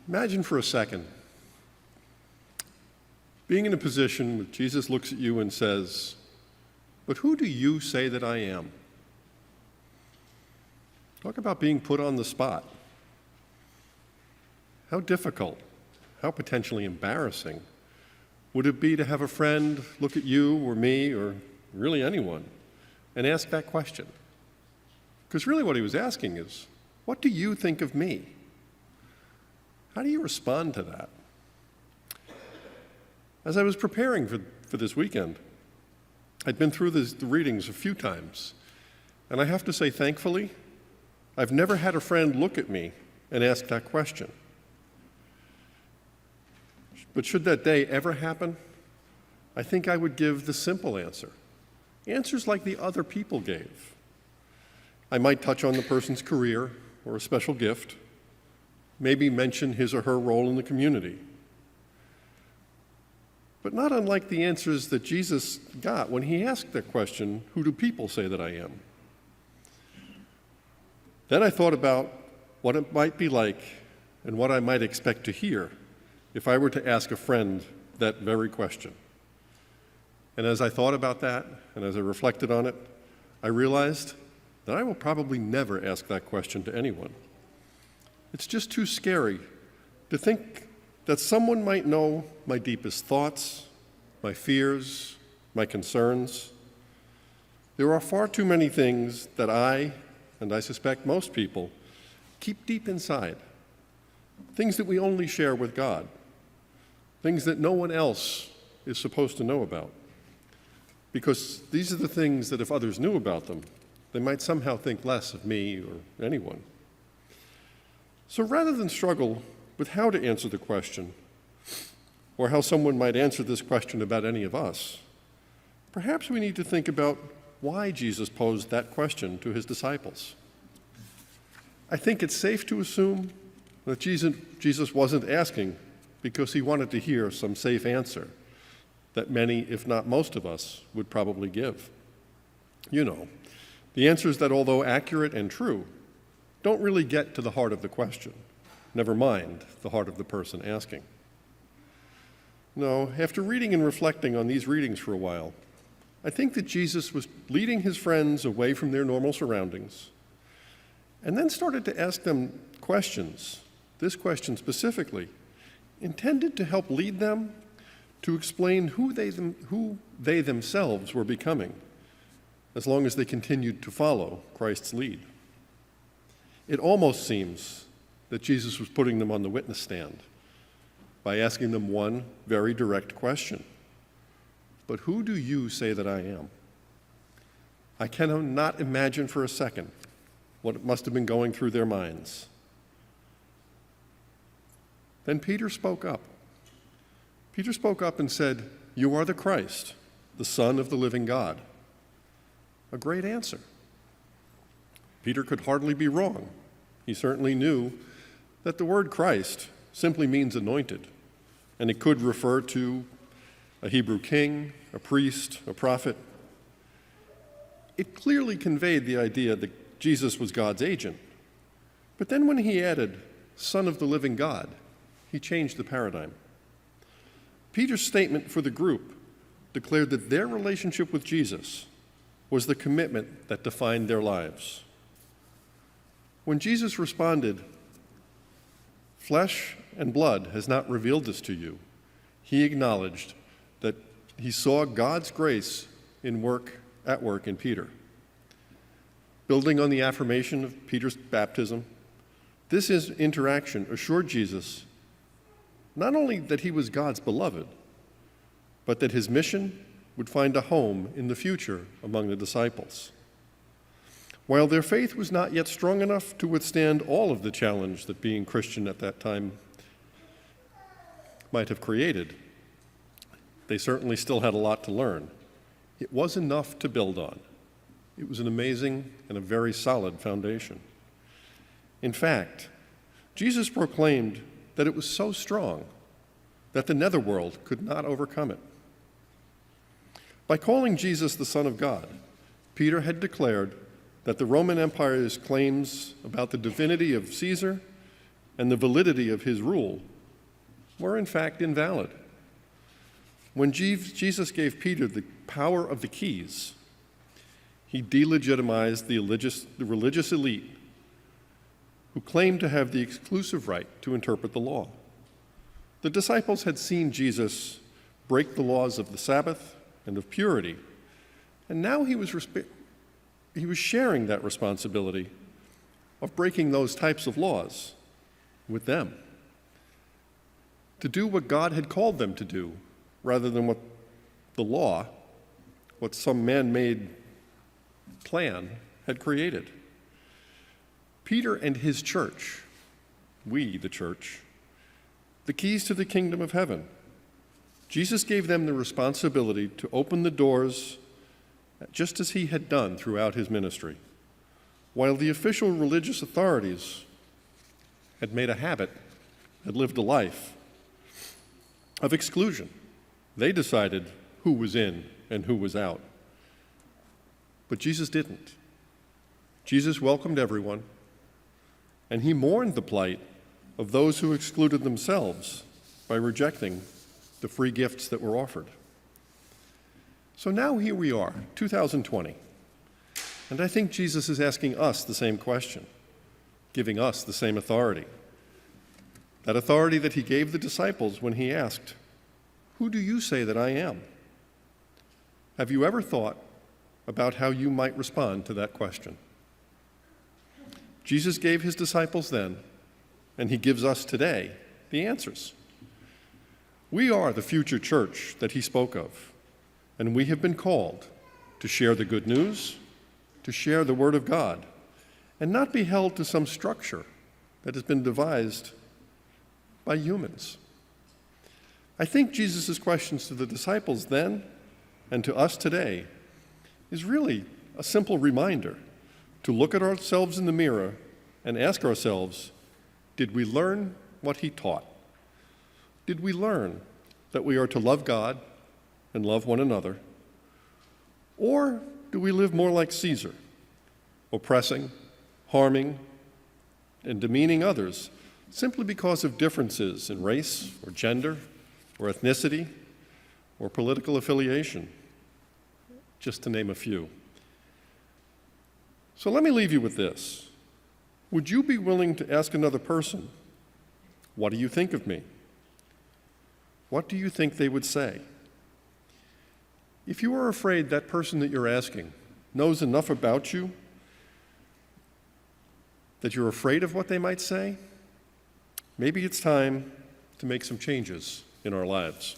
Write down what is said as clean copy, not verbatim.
Imagine for a second being in a position where Jesus looks at you and says, "But who do you say that I am?" Talk about being put on the spot. How difficult, how potentially embarrassing would it be to have a friend look at you or me or really anyone and ask that question? Because really what he was asking is, what do you think of me? How do you respond to that? As I was preparing for this weekend, I'd been through the readings a few times, and I have to say, thankfully, I've never had a friend look at me and ask that question. But should that day ever happen, I think I would give the simple answer. Answers like the other people gave. I might touch on the person's career or a special gift, maybe mention his or her role in the community. But not unlike the answers that Jesus got when he asked that question, who do people say that I am? Then I thought about what it might be like and what I might expect to hear if I were to ask a friend that very question. And as I thought about that, and as I reflected on it, I realized that I will probably never ask that question to anyone. It's just too scary to think that someone might know my deepest thoughts, my fears, my concerns. There are far too many things that I, and I suspect most people, keep deep inside. Things that we only share with God. Things that no one else is supposed to know about. Because these are the things that if others knew about them, they might somehow think less of me or anyone. So rather than struggle with how to answer the question, or how someone might answer this question about any of us, perhaps we need to think about why Jesus posed that question to his disciples. I think it's safe to assume that Jesus wasn't asking because he wanted to hear some safe answer that many, if not most of us, would probably give. You know, the answers that, although accurate and true, don't really get to the heart of the question, never mind the heart of the person asking. No, after reading and reflecting on these readings for a while, I think that Jesus was leading his friends away from their normal surroundings and then started to ask them questions, this question specifically, intended to help lead them to explain who they themselves were becoming, as long as they continued to follow Christ's lead. It almost seems that Jesus was putting them on the witness stand by asking them one very direct question. But who do you say that I am? I cannot imagine for a second what it must have been going through their minds. Then Peter spoke up. Peter spoke up and said, "You are the Christ, the Son of the living God." A great answer. Peter could hardly be wrong. He certainly knew that the word Christ simply means anointed, and it could refer to a Hebrew king, a priest, a prophet. It clearly conveyed the idea that Jesus was God's agent. But then when he added, Son of the living God, he changed the paradigm. Peter's statement for the group declared that their relationship with Jesus was the commitment that defined their lives. When Jesus responded, "Flesh and blood has not revealed this to you," he acknowledged that he saw God's grace at work in Peter. Building on the affirmation of Peter's baptism, this interaction assured Jesus not only that he was God's beloved, but that his mission would find a home in the future among the disciples. While their faith was not yet strong enough to withstand all of the challenge that being Christian at that time might have created, they certainly still had a lot to learn. It was enough to build on. It was an amazing and a very solid foundation. In fact, Jesus proclaimed that it was so strong that the netherworld could not overcome it. By calling Jesus the Son of God, Peter had declared that the Roman Empire's claims about the divinity of Caesar and the validity of his rule were in fact invalid. When Jesus gave Peter the power of the keys, he delegitimized the religious elite who claimed to have the exclusive right to interpret the law. The disciples had seen Jesus break the laws of the Sabbath and of purity, and now he was sharing that responsibility of breaking those types of laws with them, to do what God had called them to do, rather than what the law, what some man-made plan had created. Peter and his church, we, the church, the keys to the kingdom of heaven. Jesus gave them the responsibility to open the doors just as he had done throughout his ministry, while the official religious authorities had made a habit, had lived a life of exclusion. They decided who was in and who was out. But Jesus didn't. Jesus welcomed everyone, and he mourned the plight of those who excluded themselves by rejecting the free gifts that were offered. So now here we are, 2020, and I think Jesus is asking us the same question, giving us the same authority. That authority that he gave the disciples when he asked, "Who do you say that I am?" Have you ever thought about how you might respond to that question? Jesus gave his disciples then, and he gives us today, the answers. We are the future church that he spoke of, and we have been called to share the good news, to share the word of God, and not be held to some structure that has been devised by humans. I think Jesus' questions to the disciples then and to us today is really a simple reminder to look at ourselves in the mirror and ask ourselves, did we learn what he taught? Did we learn that we are to love God and love one another? Or do we live more like Caesar, oppressing, harming, and demeaning others simply because of differences in race or gender or ethnicity or political affiliation, just to name a few? So let me leave you with this. Would you be willing to ask another person, what do you think of me? What do you think they would say? If you are afraid that person that you're asking knows enough about you that you're afraid of what they might say, maybe it's time to make some changes in our lives.